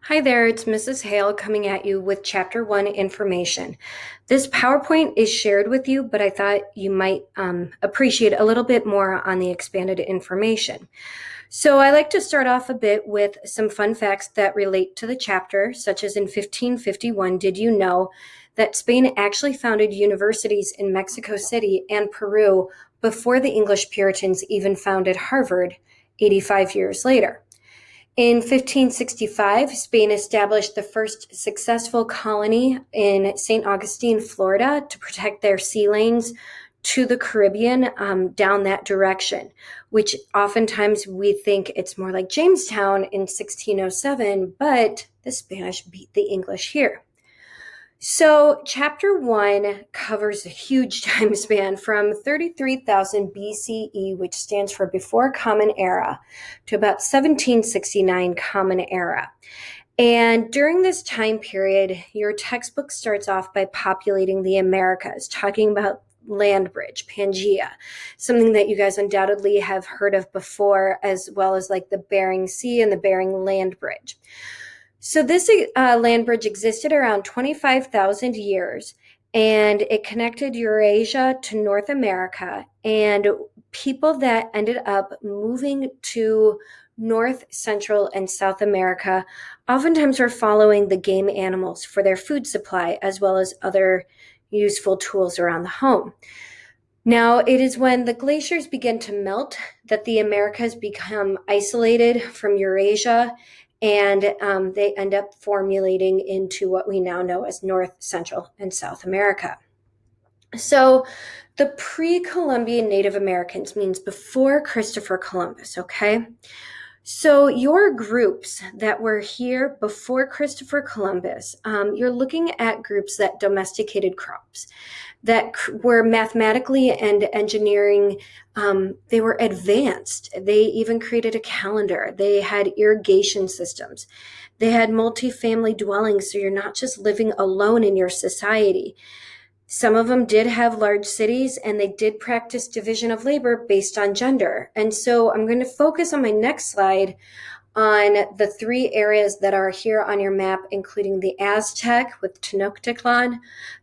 Hi there, it's Mrs. Hale coming at you with Chapter 1 information. This PowerPoint is shared with you, but I thought you might appreciate a little bit more on the expanded information. So I like to start off a bit with some fun facts that relate to the chapter, such as in 1551, did you know that Spain actually founded universities in Mexico City and Peru before the English Puritans even founded Harvard 85 years later? In 1565, Spain established the first successful colony in St. Augustine, Florida, to protect their sea lanes to the Caribbean down that direction, which oftentimes we think it's more like Jamestown in 1607, but the Spanish beat the English here. So Chapter 1 covers a huge time span from 33,000 BCE, which stands for Before Common Era, to about 1769 Common Era. And during this time period, your textbook starts off by populating the Americas, talking about land bridge, Pangea, something that you guys undoubtedly have heard of before, as well as like the Bering Sea and the Bering Land Bridge. So this land bridge existed around 25,000 years, and it connected Eurasia to North America, and people that ended up moving to North, Central, and South America oftentimes were following the game animals for their food supply, as well as other useful tools around the home. Now, it is when the glaciers begin to melt that the Americas become isolated from Eurasia, and they end up formulating into what we now know as North, Central, and South America. So the pre-Columbian Native Americans means before Christopher Columbus, okay? So your groups that were here before Christopher Columbus, you're looking at groups that domesticated crops, that were mathematically and engineering, they were advanced. They even created a calendar. They had irrigation systems. They had multifamily dwellings, so you're not just living alone in your society. Some of them did have large cities, and they did practice division of labor based on gender. And so I'm going to focus on my next slide on the three areas that are here on your map, including the Aztec with Tenochtitlan,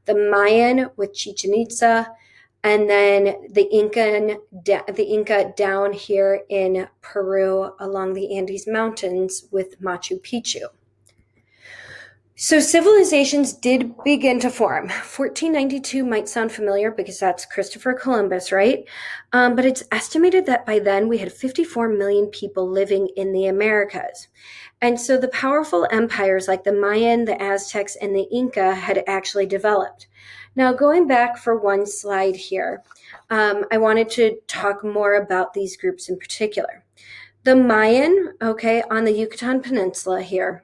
the Mayan with Chichen Itza, and then the Inca down here in Peru along the Andes Mountains with Machu Picchu. So civilizations did begin to form. 1492 might sound familiar because that's Christopher Columbus, right? But it's estimated that by then we had 54 million people living in the Americas. And so the powerful empires like the Mayan, the Aztecs, and the Inca had actually developed. Now, going back for one slide here, I wanted to talk more about these groups in particular. The Mayan, okay, on the Yucatan Peninsula here,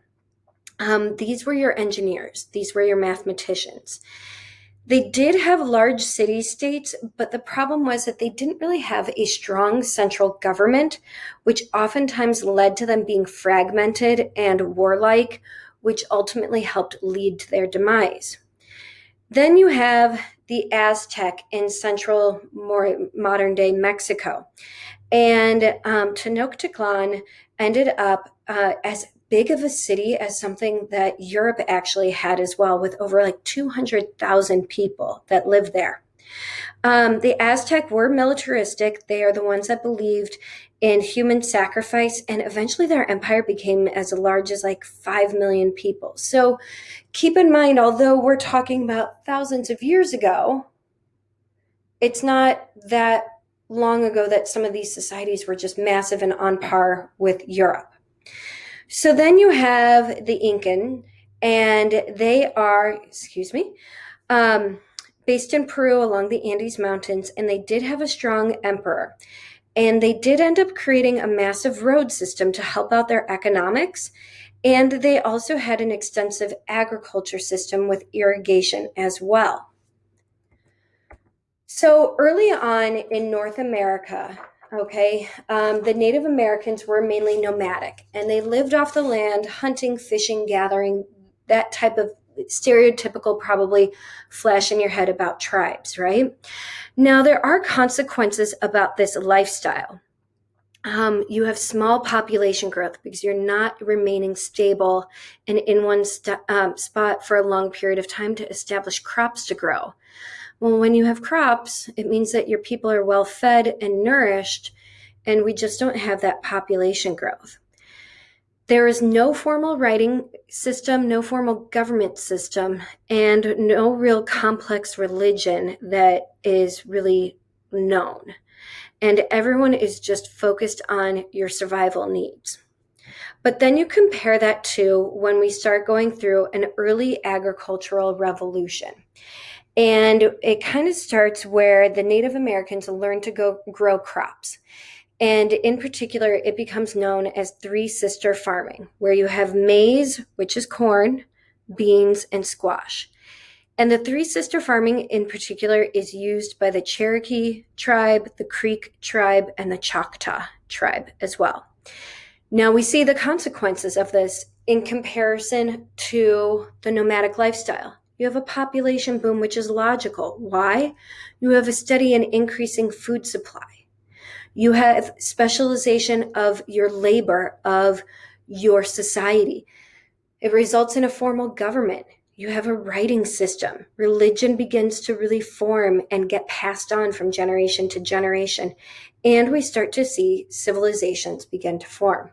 these were your engineers. These were your mathematicians. They did have large city-states, but the problem was that they didn't really have a strong central government, which oftentimes led to them being fragmented and warlike, which ultimately helped lead to their demise. Then you have the Aztec in central, more modern-day Mexico. And Tenochtitlan ended up as big of a city as something that Europe actually had as well, with over like 200,000 people that lived there. The Aztec were militaristic. They are the ones that believed in human sacrifice, and eventually their empire became as large as like 5 million people. So keep in mind, although we're talking about thousands of years ago, it's not that long ago that some of these societies were just massive and on par with Europe. So then you have the Incan, and they are, based in Peru along the Andes Mountains, and they did have a strong emperor. And they did end up creating a massive road system to help out their economics. And they also had an extensive agriculture system with irrigation as well. So early on in North America, okay, the Native Americans were mainly nomadic, and they lived off the land, hunting, fishing, gathering, that type of stereotypical, probably flash in your head about tribes, right? Now, there are consequences about this lifestyle. You have small population growth because you're not remaining stable and in one spot for a long period of time to establish crops to grow. Well, when you have crops, it means that your people are well fed and nourished, and we just don't have that population growth. There is no formal writing system, no formal government system, and no real complex religion that is really known. And everyone is just focused on your survival needs. But then you compare that to when we start going through an early agricultural revolution. And it kind of starts where the Native Americans learn to grow crops. And in particular, it becomes known as three sister farming, where you have maize, which is corn, beans, and squash. And the three sister farming in particular is used by the Cherokee tribe, the Creek tribe, and the Choctaw tribe as well. Now we see the consequences of this in comparison to the nomadic lifestyle. You have a population boom, which is logical. Why? You have a steady and increasing food supply. You have specialization of your labor, of your society. It results in a formal government. You have a writing system. Religion begins to really form and get passed on from generation to generation. And we start to see civilizations begin to form.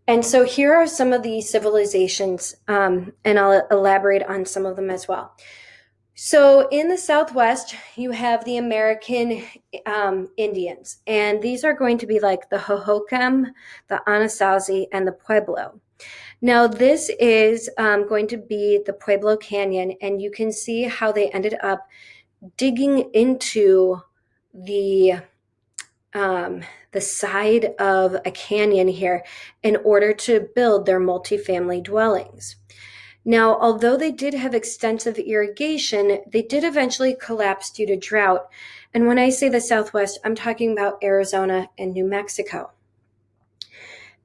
And so here are some of the civilizations, and I'll elaborate on some of them as well. So in the Southwest, you have the American Indians, and these are going to be like the Hohokam, the Anasazi, and the Pueblo. Now, this is going to be the Pueblo Canyon, and you can see how they ended up digging into the side of a canyon here in order to build their multifamily dwellings. Now, although they did have extensive irrigation, they did eventually collapse due to drought. And when I say the Southwest, I'm talking about Arizona and New Mexico.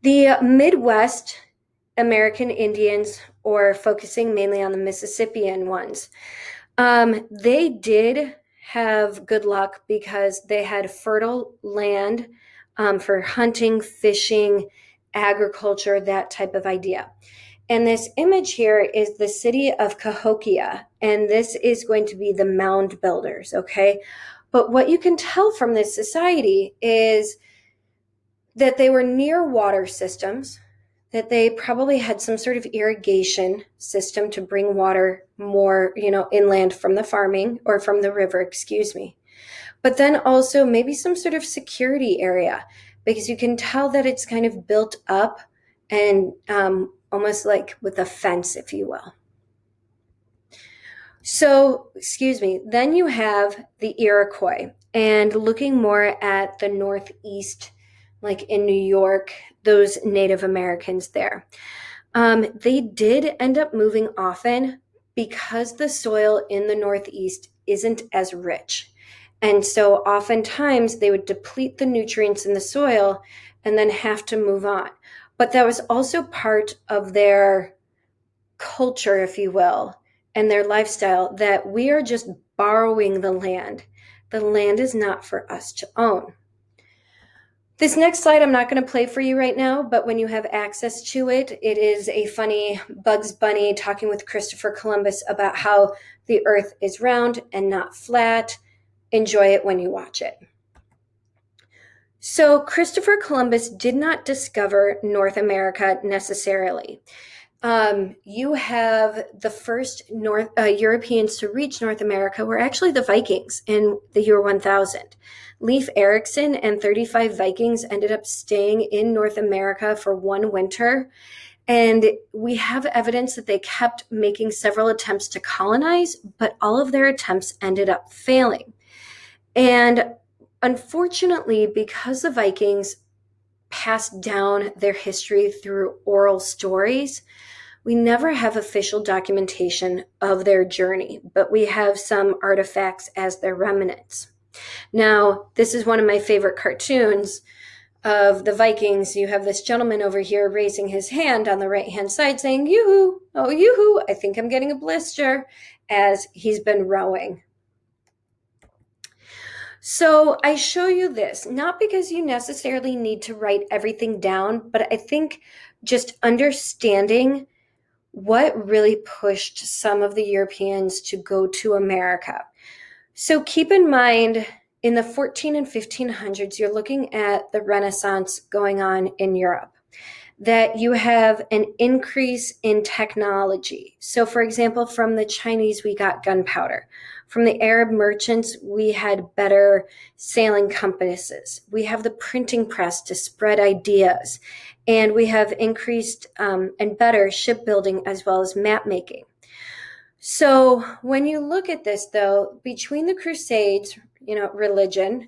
The Midwest American Indians, or focusing mainly on the Mississippian ones, they did have good luck because they had fertile land for hunting, fishing, agriculture, that type of idea. And this image here is the city of Cahokia, and this is going to be the mound builders, okay? But what you can tell from this society is that they were near water systems, that they probably had some sort of irrigation system to bring water more, inland from the farming or from the river, excuse me. But then also maybe some sort of security area, because you can tell that it's kind of built up and almost like with a fence, if you will. So, then you have the Iroquois, and looking more at the Northeast, like in New York, those Native Americans there. They did end up moving often because the soil in the Northeast isn't as rich. And so oftentimes they would deplete the nutrients in the soil and then have to move on. But that was also part of their culture, if you will, and their lifestyle, that we are just borrowing the land. The land is not for us to own. This next slide I'm not going to play for you right now, but when you have access to it, it is a funny Bugs Bunny talking with Christopher Columbus about how the earth is round and not flat. Enjoy it when you watch it. So Christopher Columbus did not discover North America necessarily. You have the first Europeans to reach North America were actually the Vikings in the year 1000. Leif Erikson and 35 Vikings ended up staying in North America for one winter. And we have evidence that they kept making several attempts to colonize, but all of their attempts ended up failing. And unfortunately, because the Vikings passed down their history through oral stories, we never have official documentation of their journey, but we have some artifacts as their remnants. Now, this is one of my favorite cartoons of the Vikings. You have this gentleman over here raising his hand on the right-hand side saying, yoo-hoo, oh, yoo-hoo, I think I'm getting a blister, as he's been rowing. So I show you this, not because you necessarily need to write everything down, but I think just understanding what really pushed some of the Europeans to go to America. So keep in mind, in the 14 and 1500s, you're looking at the Renaissance going on in Europe, that you have an increase in technology. So, for example, from the Chinese, we got gunpowder. From the Arab merchants, we had better sailing compasses. We have the printing press to spread ideas. And we have increased and better shipbuilding as well as map making. So when you look at this, though, between the Crusades, religion,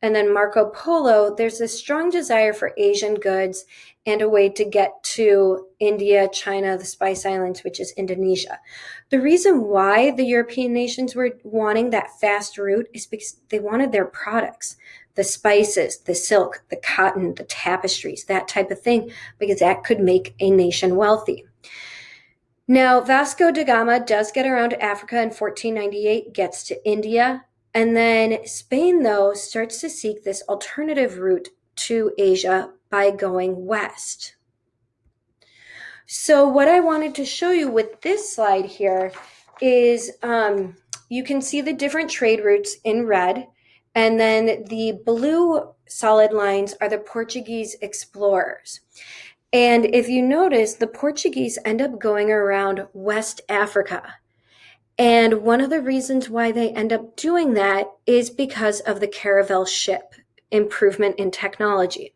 and then Marco Polo, there's a strong desire for Asian goods and a way to get to India, China, the Spice Islands, which is Indonesia. The reason why the European nations were wanting that fast route is because they wanted their products, the spices, the silk, the cotton, the tapestries, that type of thing, because that could make a nation wealthy. Now, Vasco da Gama does get around Africa in 1498, gets to India, and then Spain, though, starts to seek this alternative route to Asia by going west. So what I wanted to show you with this slide here is you can see the different trade routes in red, and then the blue solid lines are the Portuguese explorers. And if you notice, the Portuguese end up going around West Africa. And one of the reasons why they end up doing that is because of the caravel ship improvement in technology.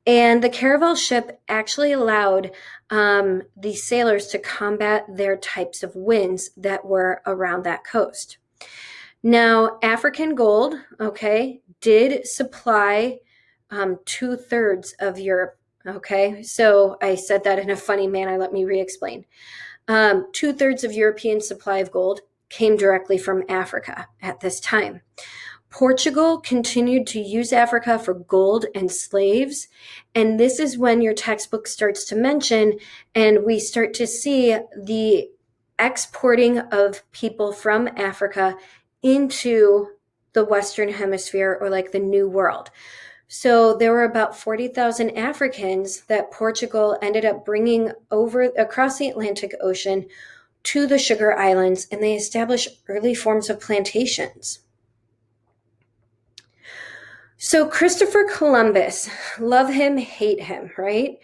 And the caravel ship actually allowed the sailors to combat their types of winds that were around that coast. Now, African gold, did supply 2/3 of Europe. Okay, so I said that in a funny manner. Let me re-explain. 2/3 of European supply of gold came directly from Africa at this time. Portugal continued to use Africa for gold and slaves, and this is when your textbook starts to mention, and we start to see the exporting of people from Africa into the Western Hemisphere, or like the New World. So there were about 40,000 Africans that Portugal ended up bringing over across the Atlantic Ocean to the Sugar Islands, and they established early forms of plantations. So Christopher Columbus, love him, hate him, right?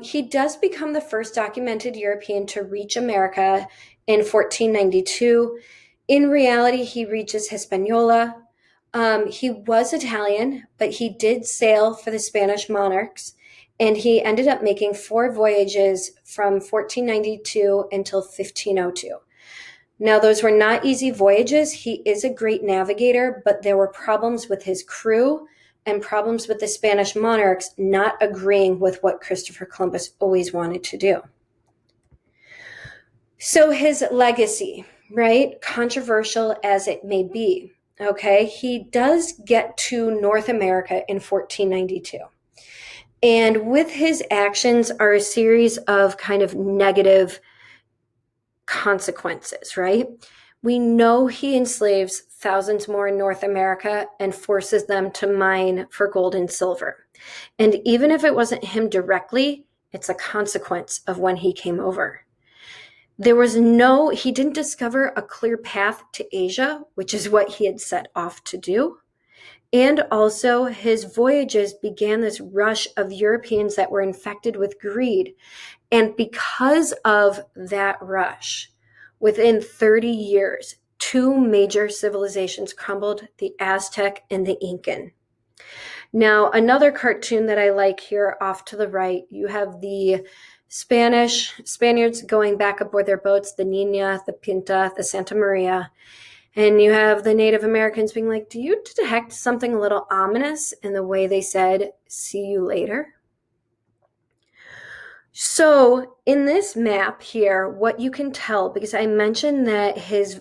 He does become the first documented European to reach America in 1492. In reality, he reaches Hispaniola. He was Italian, but he did sail for the Spanish monarchs, and he ended up making 4 voyages from 1492 until 1502. Now, those were not easy voyages. He is a great navigator, but there were problems with his crew and problems with the Spanish monarchs not agreeing with what Christopher Columbus always wanted to do. So his legacy, right? Controversial as it may be, he does get to North America in 1492. And with his actions are a series of kind of negative consequences, right? We know he enslaves thousands more in North America and forces them to mine for gold and silver. And even if it wasn't him directly, it's a consequence of when he came over. He didn't discover a clear path to Asia, which is what he had set off to do. And also his voyages began this rush of Europeans that were infected with greed. And because of that rush, within 30 years, 2 major civilizations crumbled, the Aztec and the Incan. Now, another cartoon that I like here off to the right, you have the Spaniards going back aboard their boats, the Nina, the Pinta, the Santa Maria. And you have the Native Americans being like, do you detect something a little ominous in the way they said, see you later? So in this map here, what you can tell, because I mentioned that his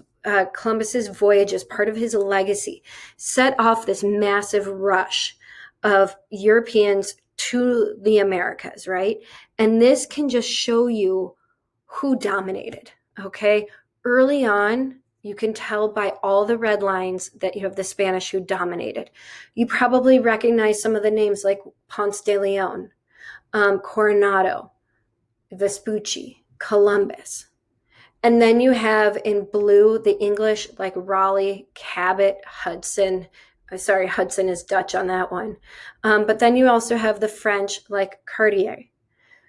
Columbus's voyage as part of his legacy set off this massive rush of Europeans to the Americas, right? And this can just show you who dominated, okay? Early on, You can tell by all the red lines that you have the Spanish who dominated. You probably recognize some of the names like Ponce de Leon, Coronado, Vespucci, Columbus. And then you have in blue the English like Raleigh, Cabot, Hudson. Sorry, Hudson is Dutch on that one. But then you also have the French like Cartier.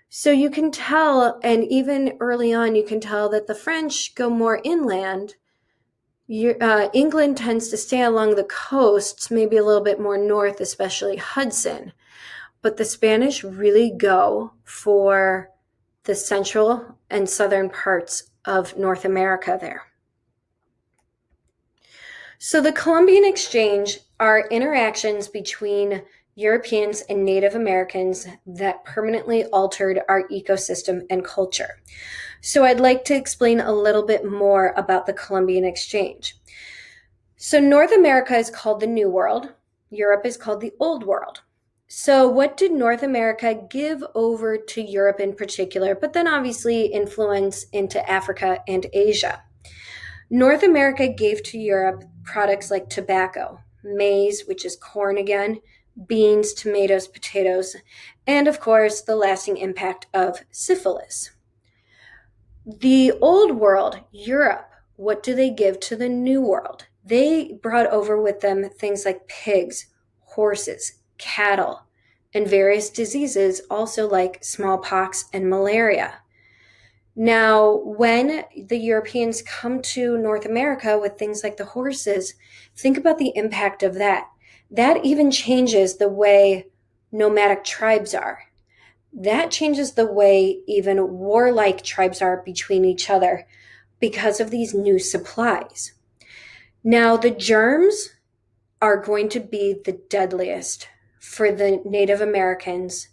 So you can tell, and even early on, you can tell that the French go more inland. England tends to stay along the coasts, maybe a little bit more north, especially Hudson. But the Spanish really go for the central and southern parts of North America there. So the Columbian Exchange are interactions between Europeans and Native Americans that permanently altered our ecosystem and culture. So I'd like to explain a little bit more about the Columbian Exchange. So North America is called the New World. Europe is called the Old World. So what did North America give over to Europe in particular, but then obviously influence into Africa and Asia? North America gave to Europe products like tobacco, maize, which is corn again, beans, tomatoes, potatoes, and of course, the lasting impact of syphilis. The Old World, Europe, what do they give to the New World? They brought over with them things like pigs, horses, cattle, and various diseases, also like smallpox and malaria. Now, when the Europeans come to North America with things like the horses, think about the impact of that. That even changes the way nomadic tribes are. That changes the way even warlike tribes are between each other because of these new supplies. Now, the germs are going to be the deadliest for the Native Americans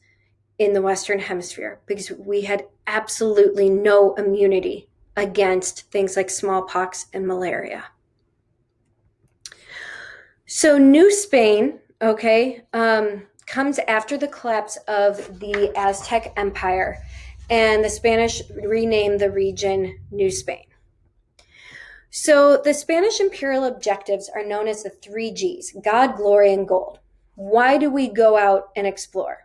in the Western Hemisphere because we had absolutely no immunity against things like smallpox and malaria. So New Spain, comes after the collapse of the Aztec Empire, and the Spanish renamed the region New Spain. So the Spanish imperial objectives are known as the 3 Gs, God, glory, and gold. Why do we go out and explore?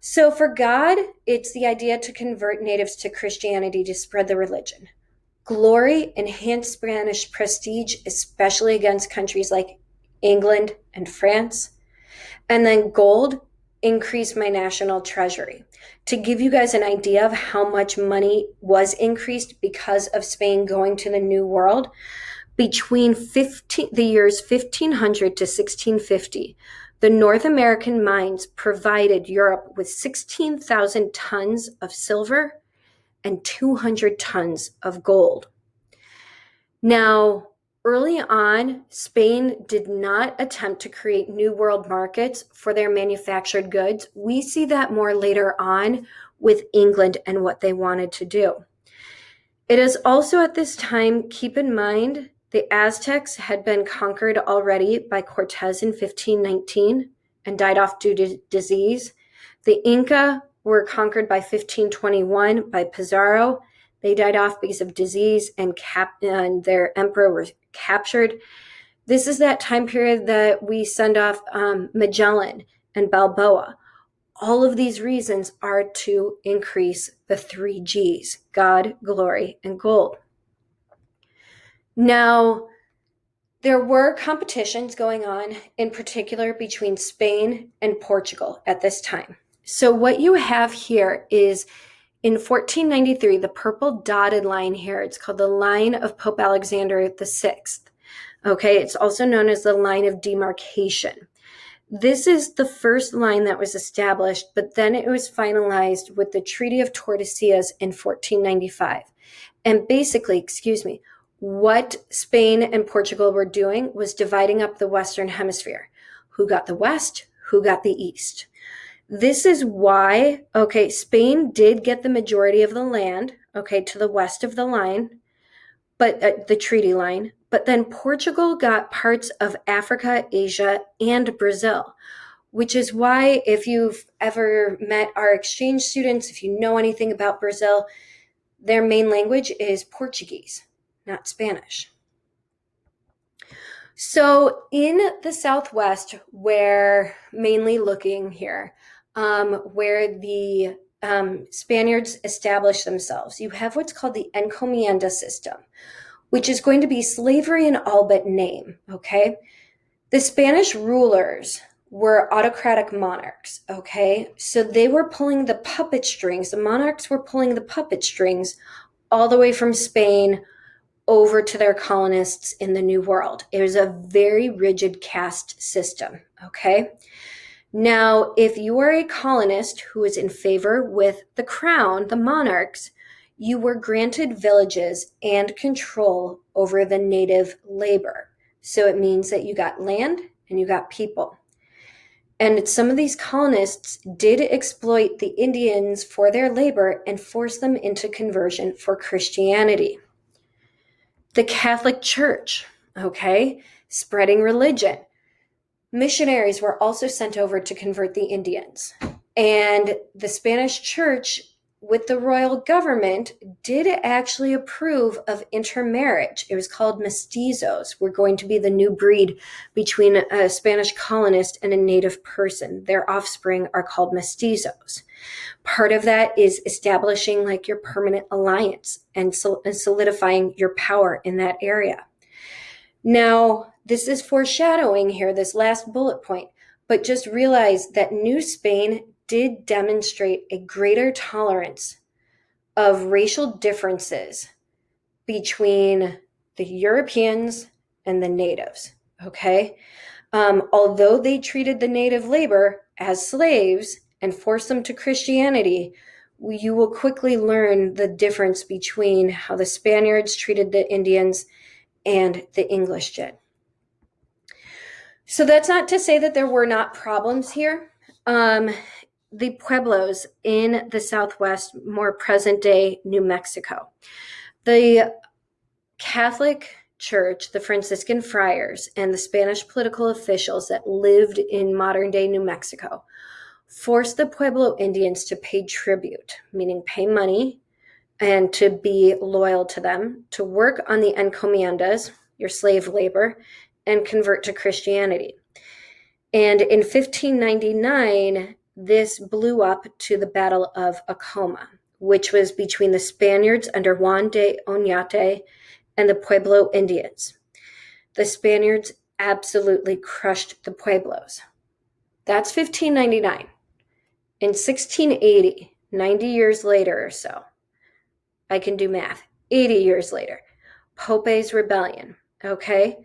So for God, it's the idea to convert natives to Christianity to spread the religion. Glory, enhance Spanish prestige, especially against countries like England and France. And then gold, increase my national treasury. To give you guys an idea of how much money was increased because of Spain going to the New World, between the years 1500 to 1650, the North American mines provided Europe with 16,000 tons of silver and 200 tons of gold. Now, early on, Spain did not attempt to create new world markets for their manufactured goods. We see that more later on with England and what they wanted to do. It is also at this time, keep in mind, the Aztecs had been conquered already by Cortez in 1519 and died off due to disease. The Inca were conquered by 1521 by Pizarro. They died off because of disease and their emperor was captured. This is that time period that we send off Magellan and Balboa. All of these reasons are to increase the 3 Gs, God, glory, and gold. Now, there were competitions going on, in particular between Spain and Portugal at this time. So what you have here is in 1493, the purple dotted line here, it's called the line of Pope Alexander VI. It's also known as the line of demarcation. This is the first line that was established, but then it was finalized with the Treaty of Tordesillas in 1495. And basically, what Spain and Portugal were doing was dividing up the Western Hemisphere. Who got the West? Who got the East? This is why, Spain did get the majority of the land, to the west of the line, but the treaty line. But then Portugal got parts of Africa, Asia, and Brazil, which is why if you've ever met our exchange students, if you know anything about Brazil, their main language is Portuguese. not Spanish. So in the Southwest, where mainly looking here, where the Spaniards established themselves, you have what's called the encomienda system, which is going to be slavery in all but name, okay? The Spanish rulers were autocratic monarchs, okay? So they were pulling the puppet strings, the monarchs were pulling the puppet strings all the way from Spain over to their colonists in the New World. It was a very rigid caste system, okay? Now, if you are a colonist who is in favor with the crown, the monarchs, you were granted villages and control over the native labor. So it means that you got land and you got people. And some of these colonists did exploit the Indians for their labor and force them into conversion for Christianity. The Catholic Church, okay, spreading religion. Missionaries were also sent over to convert the Indians. And the Spanish Church, with the royal government, did actually approve of intermarriage. It was called mestizos. We're going to be the new breed between a Spanish colonist and a native person. Their offspring are called mestizos. Part of that is establishing like your permanent alliance and solidifying your power in that area. Now, this is foreshadowing here, this last bullet point, but just realize that New Spain did demonstrate a greater tolerance of racial differences between the Europeans and the natives, okay? Although they treated the native labor as slaves and forced them to Christianity, you will quickly learn the difference between how the Spaniards treated the Indians and the English did. So that's not to say that there were not problems here. The pueblos in the Southwest, more present-day New Mexico. The Catholic Church, the Franciscan friars, and the Spanish political officials that lived in modern-day New Mexico forced the Pueblo Indians to pay tribute, meaning pay money, and to be loyal to them, to work on the encomiendas, your slave labor, and convert to Christianity. And in 1599, this blew up to the Battle of Acoma, which was between the Spaniards under Juan de Oñate and the Pueblo Indians. The Spaniards absolutely crushed the Pueblos. That's 1599. In 1680, 90 years later or so, I can do math, 80 years later, Pope's Rebellion, okay?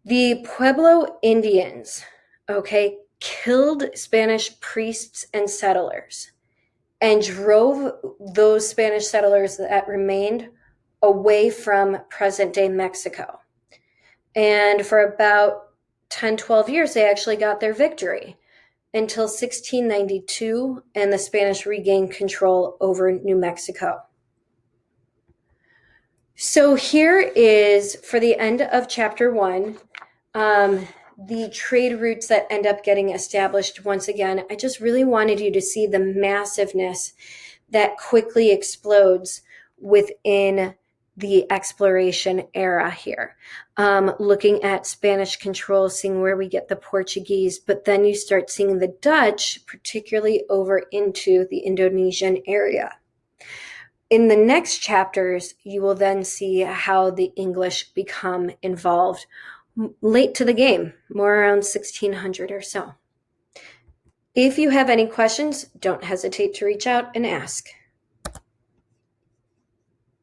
The Pueblo Indians, okay, killed Spanish priests and settlers and drove those Spanish settlers that remained away from present-day Mexico. And for about 10, 12 years, they actually got their victory until 1692, and the Spanish regained control over New Mexico. So here is, for the end of chapter 1, the trade routes that end up getting established once again. I just really wanted you to see the massiveness that quickly explodes within the exploration era here. Looking at Spanish control, seeing where we get the Portuguese, but then you start seeing the Dutch, particularly over into the Indonesian area. In the next chapters, you will then see how the English become involved late to the game, more around 1600 or so. If you have any questions, don't hesitate to reach out and ask.